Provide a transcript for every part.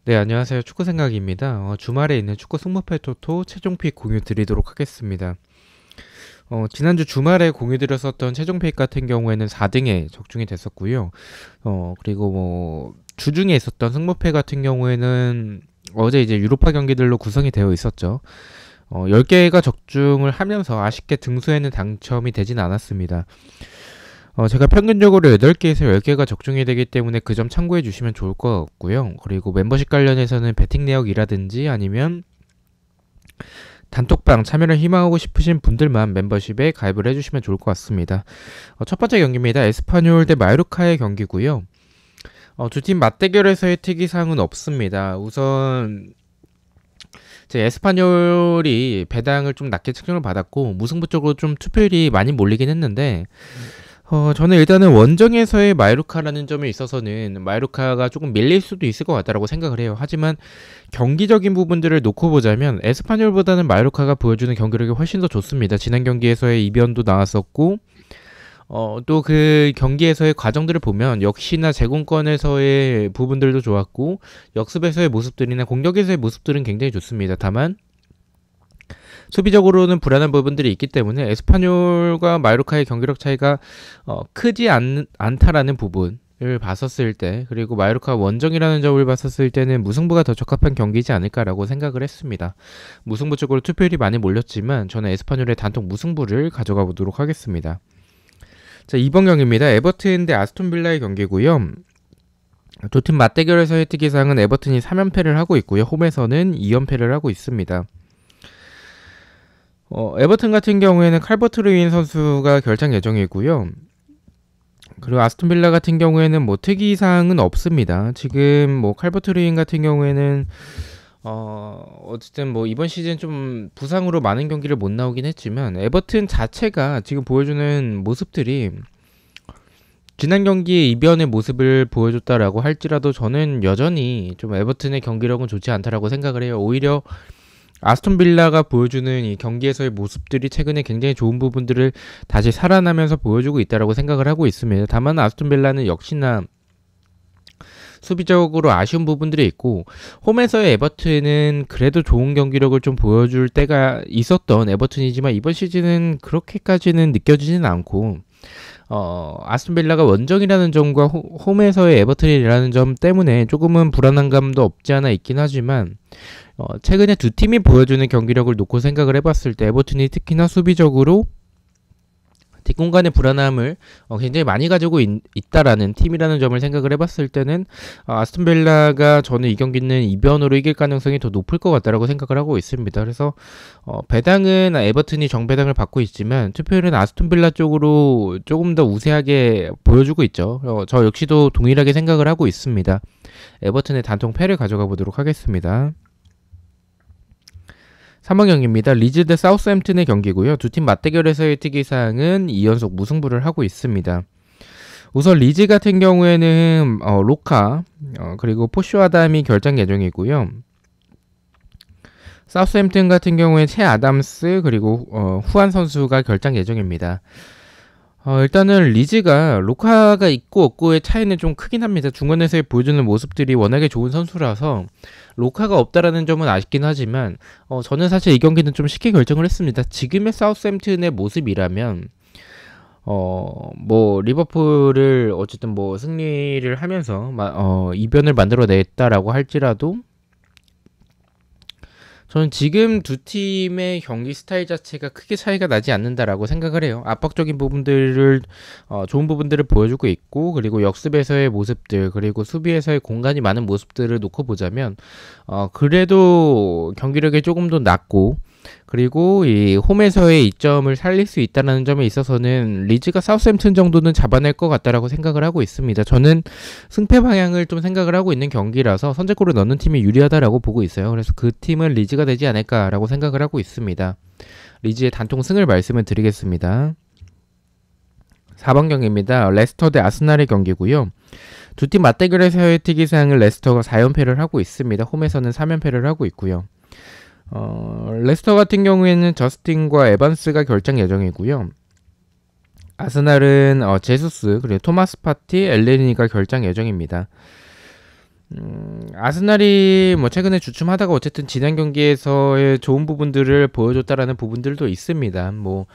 네, 안녕하세요. 축구 생각입니다. 주말에 있는 축구 승무패 토토 최종픽 공유 드리도록 하겠습니다. 지난주 주말에 공유 드렸었던 최종픽 같은 경우에는 4등에 적중이 됐었고요. 그리고 주중에 있었던 승무패 같은 경우에는 어제 이제 유로파 경기들로 구성이 되어 있었죠. 10개가 적중을 하면서 아쉽게 등수에는 당첨이 되진 않았습니다. 제가 평균적으로 8개에서 10개가 적중이 되기 때문에 그 점 참고해 주시면 좋을 것 같고요. 그리고 멤버십 관련해서는 베팅 내역이라든지 아니면 단톡방 참여를 희망하고 싶으신 분들만 멤버십에 가입을 해주시면 좋을 것 같습니다. 첫 번째 경기입니다. 에스파뇰 대 마요르카의 경기고요. 두 팀 맞대결에서의 특이사항은 없습니다. 우선 제 에스파뇰이 배당을 좀 낮게 측정을 받았고 무승부 쪽으로 좀 투표율이 많이 몰리긴 했는데 저는 일단은 원정에서의 마요르카라는 점에 있어서는 마요르카가 조금 밀릴 수도 있을 것 같다라고 생각을 해요. 하지만 경기적인 부분들을 놓고 보자면 에스파뇰보다는 마요르카가 보여주는 경기력이 훨씬 더 좋습니다. 지난 경기에서의 이변도 나왔었고 또 그 경기에서의 과정들을 보면 역시나 제공권에서의 부분들도 좋았고 역습에서의 모습들이나 공격에서의 모습들은 굉장히 좋습니다. 다만 수비적으로는 불안한 부분들이 있기 때문에 에스파뇰과 마요르카의 경기력 차이가 크지 않다라는 부분을 봤었을 때, 그리고 마요르카 원정이라는 점을 봤었을 때는 무승부가 더 적합한 경기이지 않을까라고 생각을 했습니다. 무승부 쪽으로 투표율이 많이 몰렸지만 저는 에스파뇰의 단독 무승부를 가져가 보도록 하겠습니다. 자, 2번 경기입니다. 에버튼 대 아스톤빌라의 경기고요. 두 팀 맞대결에서의 특이사항은 에버튼이 3연패를 하고 있고요. 홈에서는 2연패를 하고 있습니다. 에버튼 같은 경우에는 칼버트 루인 선수가 결장 예정이고요. 그리고 아스톤 빌라 같은 경우에는 특이사항은 없습니다. 지금 칼버트 루인 같은 경우에는 어쨌든 이번 시즌 좀 부상으로 많은 경기를 못 나오긴 했지만 에버튼 자체가 지금 보여주는 모습들이 지난 경기에 이변의 모습을 보여줬다라고 할지라도 저는 여전히 좀 에버튼의 경기력은 좋지 않다라고 생각을 해요. 오히려 아스톤 빌라가 보여주는 이 경기에서의 모습들이 최근에 굉장히 좋은 부분들을 다시 살아나면서 보여주고 있다라고 생각을 하고 있습니다. 다만 아스톤 빌라는 역시나 수비적으로 아쉬운 부분들이 있고 홈에서의 에버튼은 그래도 좋은 경기력을 좀 보여줄 때가 있었던 에버튼이지만 이번 시즌은 그렇게까지는 느껴지진 않고 아스톤 빌라가 원정이라는 점과 홈에서의 에버튼이라는 점 때문에 조금은 불안한 감도 없지 않아 있긴 하지만 최근에 두 팀이 보여주는 경기력을 놓고 생각을 해봤을 때 에버튼이 특히나 수비적으로 뒷공간의 불안함을 굉장히 많이 가지고 있다라는 팀이라는 점을 생각을 해봤을 때는 아스톤 빌라가 저는 이 경기는 이변으로 이길 가능성이 더 높을 것 같다라고 생각을 하고 있습니다. 그래서 배당은 에버튼이 정배당을 받고 있지만 투표율은 아스톤 빌라 쪽으로 조금 더 우세하게 보여주고 있죠. 저 역시도 동일하게 생각을 하고 있습니다. 에버튼의 단통 패를 가져가 보도록 하겠습니다. 3번 경기입니다. 리즈 대 사우스햄튼의 경기고요. 두 팀 맞대결에서의 특이사항은 2연속 무승부를 하고 있습니다. 우선 리즈 같은 경우에는 로카 그리고 포슈 아담이 결장 예정이고요. 사우스햄튼 같은 경우에 채 아담스 그리고 후안 선수가 결장 예정입니다. 일단은 리즈가 로카가 있고 없고의 차이는 좀 크긴 합니다. 중원에서 보여주는 모습들이 워낙에 좋은 선수라서 로카가 없다라는 점은 아쉽긴 하지만 저는 사실 이 경기는 좀 쉽게 결정을 했습니다. 지금의 사우스햄튼의 모습이라면 리버풀을 어쨌든 승리를 하면서 이변을 만들어냈다라고 할지라도 저는 지금 두 팀의 경기 스타일 자체가 크게 차이가 나지 않는다라고 생각을 해요. 압박적인 부분들을 좋은 부분들을 보여주고 있고 그리고 역습에서의 모습들 그리고 수비에서의 공간이 많은 모습들을 놓고 보자면 그래도 경기력이 조금 더 낮고 그리고 이 홈에서의 이점을 살릴 수 있다는 점에 있어서는 리즈가 사우스햄튼 정도는 잡아낼 것 같다라고 생각을 하고 있습니다. 저는 승패 방향을 좀 생각을 하고 있는 경기라서 선제골을 넣는 팀이 유리하다라고 보고 있어요. 그래서 그 팀은 리즈가 되지 않을까라고 생각을 하고 있습니다. 리즈의 단통 승을 말씀을 드리겠습니다. 4번 경기입니다. 레스터 대 아스날의 경기고요. 두 팀 맞대결에서의 특이사항은 레스터가 4연패를 하고 있습니다. 홈에서는 3연패를 하고 있고요. 레스터 같은 경우에는 저스틴과 에반스가 결장 예정이고요. 아스날은 제수스 그리고 토마스 파티, 엘레니가 결장 예정입니다. 아스날이 뭐 최근에 주춤하다가 어쨌든 지난 경기에서의 좋은 부분들을 보여줬다라는 부분들도 있습니다. 뭐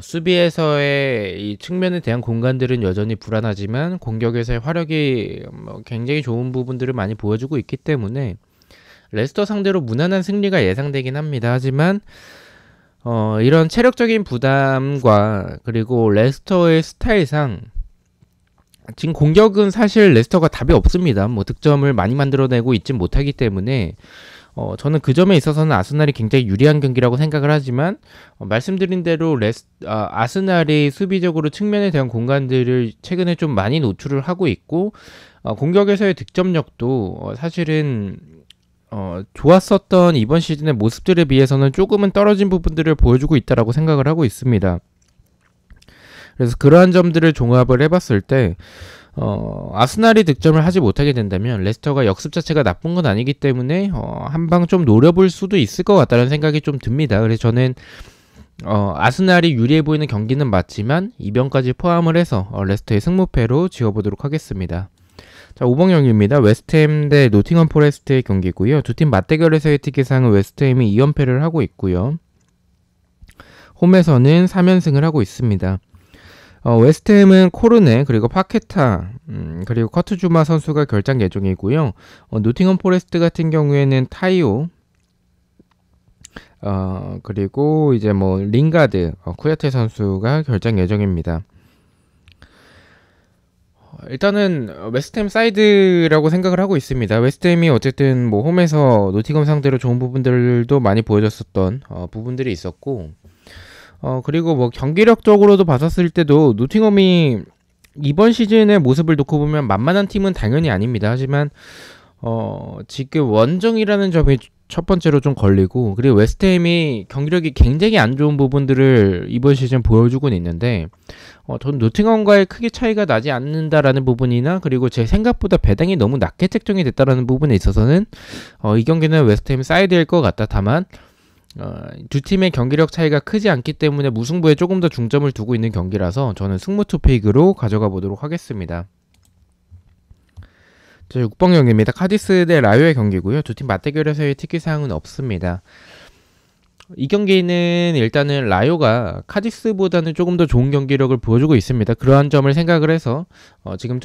수비에서의 이 측면에 대한 공간들은 여전히 불안하지만 공격에서의 화력이 뭐 굉장히 좋은 부분들을 많이 보여주고 있기 때문에 레스터 상대로 무난한 승리가 예상되긴 합니다. 하지만 이런 체력적인 부담과 그리고 레스터의 스타일상 지금 공격은 사실 레스터가 답이 없습니다. 뭐 득점을 많이 만들어내고 있진 못하기 때문에 저는 그 점에 있어서는 아스날이 굉장히 유리한 경기라고 생각을 하지만 말씀드린 대로 아스날이 수비적으로 측면에 대한 공간들을 최근에 좀 많이 노출을 하고 있고 공격에서의 득점력도 사실은 좋았었던 이번 시즌의 모습들에 비해서는 조금은 떨어진 부분들을 보여주고 있다라고 생각을 하고 있습니다. 그래서 그러한 점들을 종합을 해봤을 때 아스날이 득점을 하지 못하게 된다면 레스터가 역습 자체가 나쁜 건 아니기 때문에 한 방 좀 노려볼 수도 있을 것 같다는 생각이 좀 듭니다. 그래서 저는 아스날이 유리해 보이는 경기는 맞지만 이변까지 포함을 해서 레스터의 승무패로 지어보도록 하겠습니다. 자, 5번 경기입니다. 웨스트햄 대 노팅엄 포레스트의 경기고요. 두 팀 맞대결에서의 특기상은 웨스트햄이 2연패를 하고 있고요. 홈에서는 3연승을 하고 있습니다. 웨스트햄은 코르네 그리고 파케타 그리고 커트주마 선수가 결장 예정이고요. 노팅엄 포레스트 같은 경우에는 타이오 그리고 이제 뭐 링가드 쿠야테 선수가 결장 예정입니다. 일단은 웨스트햄 사이드라고 생각을 하고 있습니다. 웨스트햄이 어쨌든 뭐 홈에서 노팅엄 상대로 좋은 부분들도 많이 보여줬었던 부분들이 있었고 그리고 뭐 경기력적으로도 봤었을 때도 노팅엄이 이번 시즌의 모습을 놓고 보면 만만한 팀은 당연히 아닙니다. 하지만 지금 원정이라는 점이 첫 번째로 좀 걸리고 그리고 웨스트햄이 경기력이 굉장히 안 좋은 부분들을 이번 시즌 보여주고는 있는데 전 노팅엄과의 크게 차이가 나지 않는다라는 부분이나 그리고 제 생각보다 배당이 너무 낮게 책정이 됐다라는 부분에 있어서는 이 경기는 웨스트햄 사이드일 것 같다. 다만 두 팀의 경기력 차이가 크지 않기 때문에 무승부에 조금 더 중점을 두고 있는 경기라서 저는 승무 투픽으로 가져가 보도록 하겠습니다. 자, 6번 경기입니다. 카디스 대 라요의 경기고요. 두 팀 맞대결에서의 특기사항은 없습니다. 이 경기는 일단은 라요가 카디스보다는 조금 더 좋은 경기력을 보여주고 있습니다. 그러한 점을 생각을 해서 지금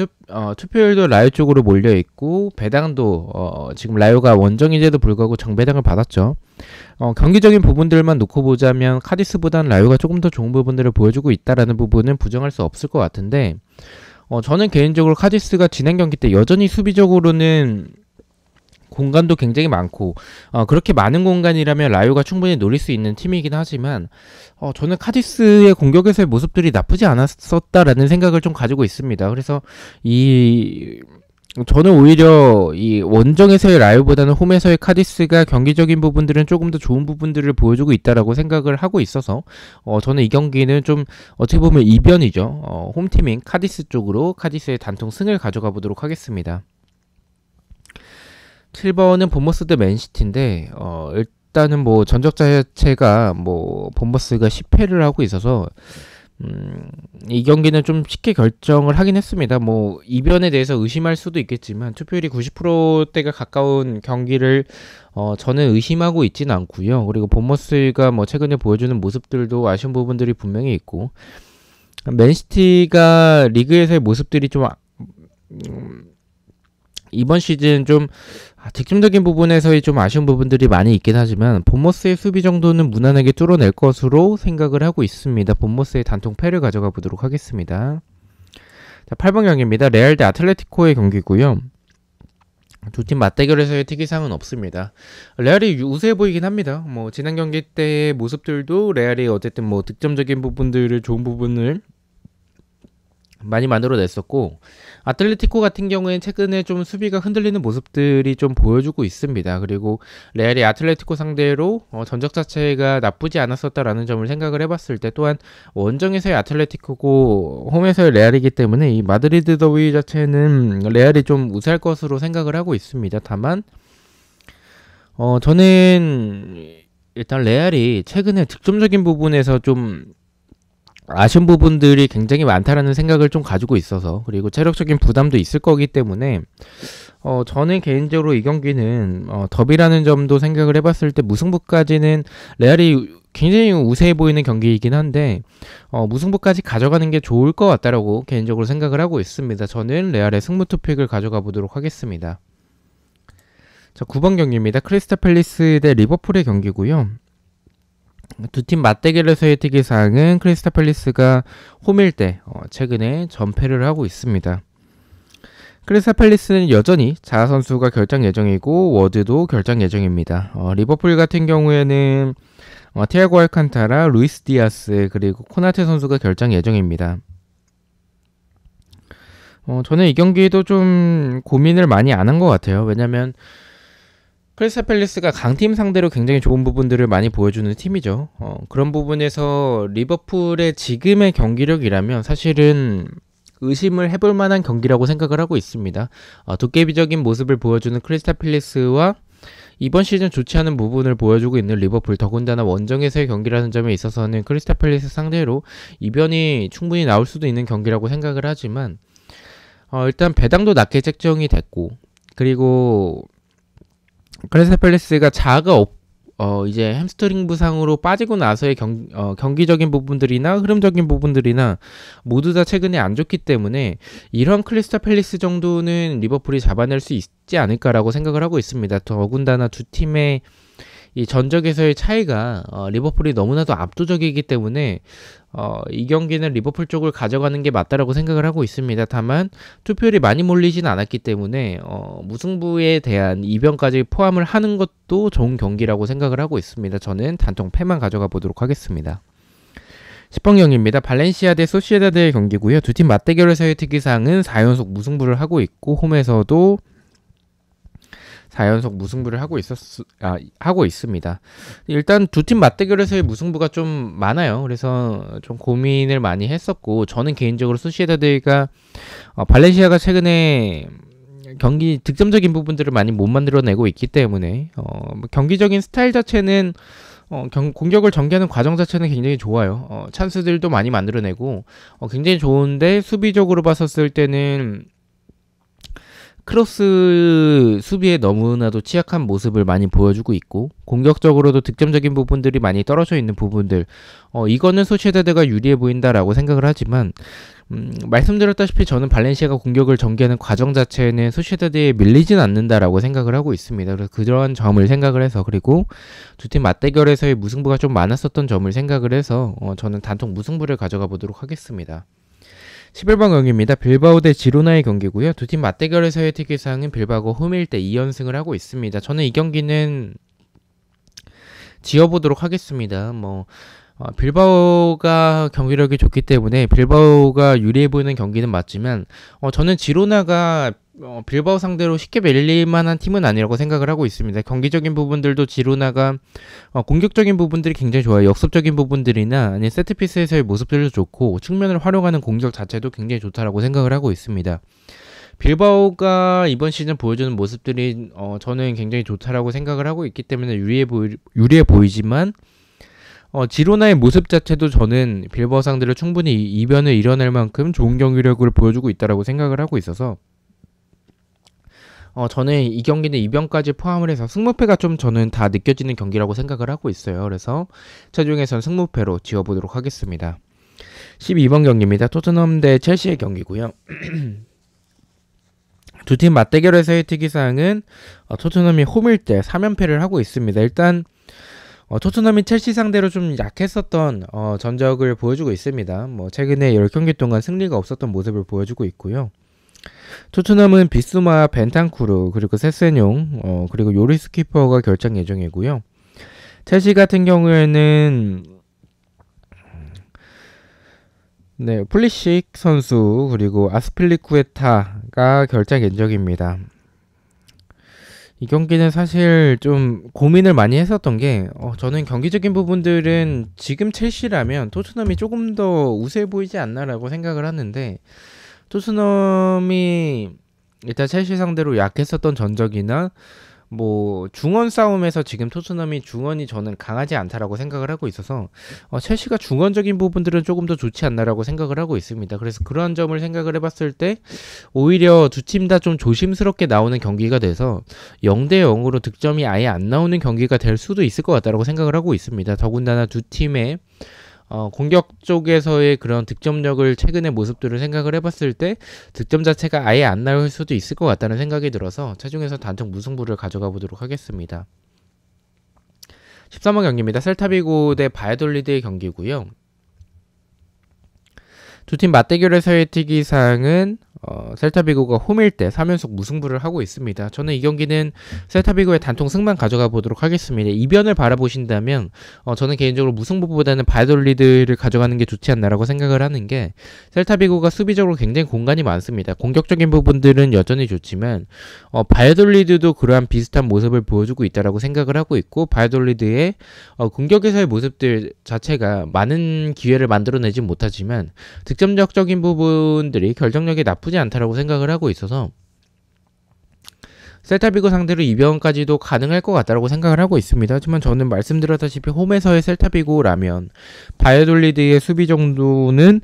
투표율도 라요 쪽으로 몰려있고 배당도 지금 라요가 원정인데도 불구하고 정배당을 받았죠. 경기적인 부분들만 놓고 보자면 카디스보다는 라요가 조금 더 좋은 부분들을 보여주고 있다라는 부분은 부정할 수 없을 것 같은데 저는 개인적으로 카디스가 지난 경기 때 여전히 수비적으로는 공간도 굉장히 많고 그렇게 많은 공간이라면 라요가 충분히 노릴 수 있는 팀이긴 하지만 저는 카디스의 공격에서의 모습들이 나쁘지 않았었다라는 생각을 좀 가지고 있습니다. 그래서 저는 오히려 이 원정에서의 라요보다는 홈에서의 카디스가 경기적인 부분들은 조금 더 좋은 부분들을 보여주고 있다라고 생각을 하고 있어서 저는 이 경기는 좀 어떻게 보면 이변이죠. 홈팀인 카디스 쪽으로 카디스의 단통 승을 가져가 보도록 하겠습니다. 7번은 본머스 대 맨시티인데 일단은 뭐 전적 자체가 뭐 본머스가 10패를 하고 있어서 이 경기는 좀 쉽게 결정을 하긴 했습니다. 뭐 이변에 대해서 의심할 수도 있겠지만 투표율이 90%대가 가까운 경기를 저는 의심하고 있지는 않고요. 그리고 본머스가 뭐 최근에 보여주는 모습들도 아쉬운 부분들이 분명히 있고 맨시티가 리그에서의 모습들이 좀 이번 시즌 좀 득점적인 부분에서의 좀 아쉬운 부분들이 많이 있긴 하지만 본머스의 수비 정도는 무난하게 뚫어낼 것으로 생각을 하고 있습니다. 본머스의 단통 패를 가져가 보도록 하겠습니다. 자, 8번 경기입니다. 레알 대 아틀레티코의 경기고요. 두 팀 맞대결에서의 특이사항은 없습니다. 레알이 우세해 보이긴 합니다. 뭐 지난 경기 때의 모습들도 레알이 어쨌든 뭐 득점적인 부분들을 좋은 부분을 많이 만들어냈었고 아틀레티코 같은 경우에는 최근에 좀 수비가 흔들리는 모습들이 좀 보여주고 있습니다. 그리고 레알이 아틀레티코 상대로 전적 자체가 나쁘지 않았었다라는 점을 생각을 해봤을 때 또한 원정에서의 아틀레티코고 홈에서의 레알이기 때문에 이 마드리드 더비 자체는 레알이 좀 우세할 것으로 생각을 하고 있습니다. 다만 저는 일단 레알이 최근에 득점적인 부분에서 좀 아쉬운 부분들이 굉장히 많다라는 생각을 좀 가지고 있어서 그리고 체력적인 부담도 있을 거기 때문에 저는 개인적으로 이 경기는 더비라는 점도 생각을 해봤을 때 무승부까지는 레알이 굉장히 우세해 보이는 경기이긴 한데 무승부까지 가져가는 게 좋을 것 같다라고 개인적으로 생각을 하고 있습니다. 저는 레알의 승부 투픽을 가져가 보도록 하겠습니다. 자, 9번 경기입니다. 크리스탈 팰리스 대 리버풀의 경기고요. 두 팀 맞대결에서의 특이사항은 크리스탈 팰리스가 홈일 때 최근에 전패를 하고 있습니다. 크리스탈 팰리스는 여전히 자하 선수가 결장 예정이고 워드도 결장 예정입니다. 리버풀 같은 경우에는 티아고 알칸타라, 루이스 디아스 그리고 코나테 선수가 결장 예정입니다. 저는 이 경기도 좀 고민을 많이 안 한 것 같아요. 왜냐면 크리스탈 팰리스가 강팀 상대로 굉장히 좋은 부분들을 많이 보여주는 팀이죠. 그런 부분에서 리버풀의 지금의 경기력이라면 사실은 의심을 해볼 만한 경기라고 생각을 하고 있습니다. 도깨비적인 모습을 보여주는 크리스탈 팰리스와 이번 시즌 좋지 않은 부분을 보여주고 있는 리버풀, 더군다나 원정에서의 경기라는 점에 있어서는 크리스탈 팰리스 상대로 이변이 충분히 나올 수도 있는 경기라고 생각을 하지만 일단 배당도 낮게 책정이 됐고 그리고 크리스탈 팰리스가 자아가 이제 햄스트링 부상으로 빠지고 나서의 경기적인 부분들이나 흐름적인 부분들이나 모두 다 최근에 안 좋기 때문에 이런 크리스탈 팰리스 정도는 리버풀이 잡아낼 수 있지 않을까라고 생각을 하고 있습니다. 더군다나 두 팀의 이 전적에서의 차이가 리버풀이 너무나도 압도적이기 때문에 이 경기는 리버풀 쪽을 가져가는 게 맞다라고 생각을 하고 있습니다. 다만 투표율이 많이 몰리진 않았기 때문에 무승부에 대한 이변까지 포함을 하는 것도 좋은 경기라고 생각을 하고 있습니다. 저는 단통 패만 가져가 보도록 하겠습니다. 10번 경기입니다. 발렌시아 대 소시에다드의 경기고요. 두 팀 맞대결에서의 특이사항은 4연속 무승부를 하고 있고 홈에서도 4연속 무승부를 하고 있습니다. 일단 두 팀 맞대결에서의 무승부가 좀 많아요. 그래서 좀 고민을 많이 했었고 저는 개인적으로 소시에다드가 발렌시아가 최근에 경기 득점적인 부분들을 많이 못 만들어내고 있기 때문에 경기적인 스타일 자체는 공격을 전개하는 과정 자체는 굉장히 좋아요. 찬스들도 많이 만들어내고 굉장히 좋은데 수비적으로 봤었을 때는 크로스 수비에 너무나도 취약한 모습을 많이 보여주고 있고 공격적으로도 득점적인 부분들이 많이 떨어져 있는 부분들 이거는 소시에다드가 유리해 보인다라고 생각을 하지만 말씀드렸다시피 저는 발렌시아가 공격을 전개하는 과정 자체는 소시에다드에 밀리진 않는다라고 생각을 하고 있습니다. 그래서 그러한 점을 생각을 해서 그리고 두 팀 맞대결에서의 무승부가 좀 많았었던 점을 생각을 해서 저는 단통 무승부를 가져가 보도록 하겠습니다. 11번 경기입니다. 빌바오 대 지로나의 경기고요. 두 팀 맞대결에서의 특이사항은 빌바오가 홈일 때 2연승을 하고 있습니다. 저는 이 경기는 지어보도록 하겠습니다. 빌바오가 경기력이 좋기 때문에 빌바오가 유리해 보이는 경기는 맞지만 저는 지로나가 빌바오 상대로 쉽게 밀릴 만한 팀은 아니라고 생각을 하고 있습니다. 경기적인 부분들도 지로나가 공격적인 부분들이 굉장히 좋아요. 역습적인 부분들이나 아니 세트피스에서의 모습들도 좋고 측면을 활용하는 공격 자체도 굉장히 좋다라고 생각을 하고 있습니다. 빌바오가 이번 시즌 보여주는 모습들이 저는 굉장히 좋다라고 생각을 하고 있기 때문에 유리해 보이지만 지로나의 모습 자체도 저는 빌바오 상대로 충분히 이변을 이뤄낼 만큼 좋은 경기력을 보여주고 있다라고 생각을 하고 있어서 저는 이 경기는 이변까지 포함을 해서 승무패가 좀 저는 다 느껴지는 경기라고 생각을 하고 있어요. 그래서 최종에선 승무패로 지어보도록 하겠습니다. 12번 경기입니다. 토트넘 대 첼시의 경기고요. 두 팀 맞대결에서의 특이사항은 토트넘이 홈일 때 3연패를 하고 있습니다. 일단 토트넘이 첼시 상대로 좀 약했었던 전적을 보여주고 있습니다. 최근에 10경기 동안 승리가 없었던 모습을 보여주고 있고요. 토트넘은 비스마, 벤탄쿠르, 그리고 세세뇽, 그리고 요리스 키퍼가 결장 예정이고요. 첼시 같은 경우에는 플리식 선수 그리고 아스필리쿠에타가 결장 예정입니다. 이 경기는 사실 좀 고민을 많이 했었던 게 저는 경기적인 부분들은 지금 첼시라면 토트넘이 조금 더 우세해 보이지 않나라고 생각을 하는데 토트넘이 일단 첼시 상대로 약했었던 전적이나 뭐 중원 싸움에서 지금 토트넘이 중원이 저는 강하지 않다라고 생각을 하고 있어서 첼시가 중원적인 부분들은 조금 더 좋지 않나라고 생각을 하고 있습니다. 그래서 그러한 점을 생각을 해봤을 때 오히려 두 팀 다 좀 조심스럽게 나오는 경기가 돼서 0대 0으로 득점이 아예 안 나오는 경기가 될 수도 있을 것 같다라고 생각을 하고 있습니다. 더군다나 두 팀의 공격 쪽에서의 그런 득점력을 최근의 모습들을 생각을 해봤을 때 득점 자체가 아예 안 나올 수도 있을 것 같다는 생각이 들어서 최종에서 단적 무승부를 가져가 보도록 하겠습니다. 13번 경기입니다. 셀타비고 대 바이돌리드의 경기고요. 두 팀 맞대결에서의 특이사항은 셀타비고가 홈일 때 3연속 무승부를 하고 있습니다. 저는 이 경기는 셀타비고의 단통 승만 가져가 보도록 하겠습니다. 이변을 바라보신다면 저는 개인적으로 무승부보다는 바이돌리드를 가져가는 게 좋지 않나라고 생각을 하는 게 셀타비고가 수비적으로 굉장히 공간이 많습니다. 공격적인 부분들은 여전히 좋지만 바이돌리드도 그러한 비슷한 모습을 보여주고 있다라고 생각을 하고 있고 바이돌리드의 공격에서의 모습들 자체가 많은 기회를 만들어내진 못하지만 득점력적인 부분들이 결정력이 나쁘지 않다라고 생각을 하고 있어서 셀타비고 상대로 이변까지도 가능할 것 같다라고 생각을 하고 있습니다. 하지만 저는 말씀드렸다시피 홈에서의 셀타비고라면 바이올리드의 수비 정도는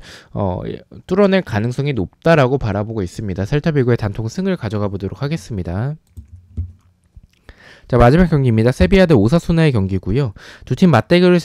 뚫어낼 가능성이 높다라고 바라보고 있습니다. 셀타비고의 단통 승을 가져가 보도록 하겠습니다. 자, 마지막 경기입니다. 세비야 대 오사수나의 경기고요. 두 팀 맞대결을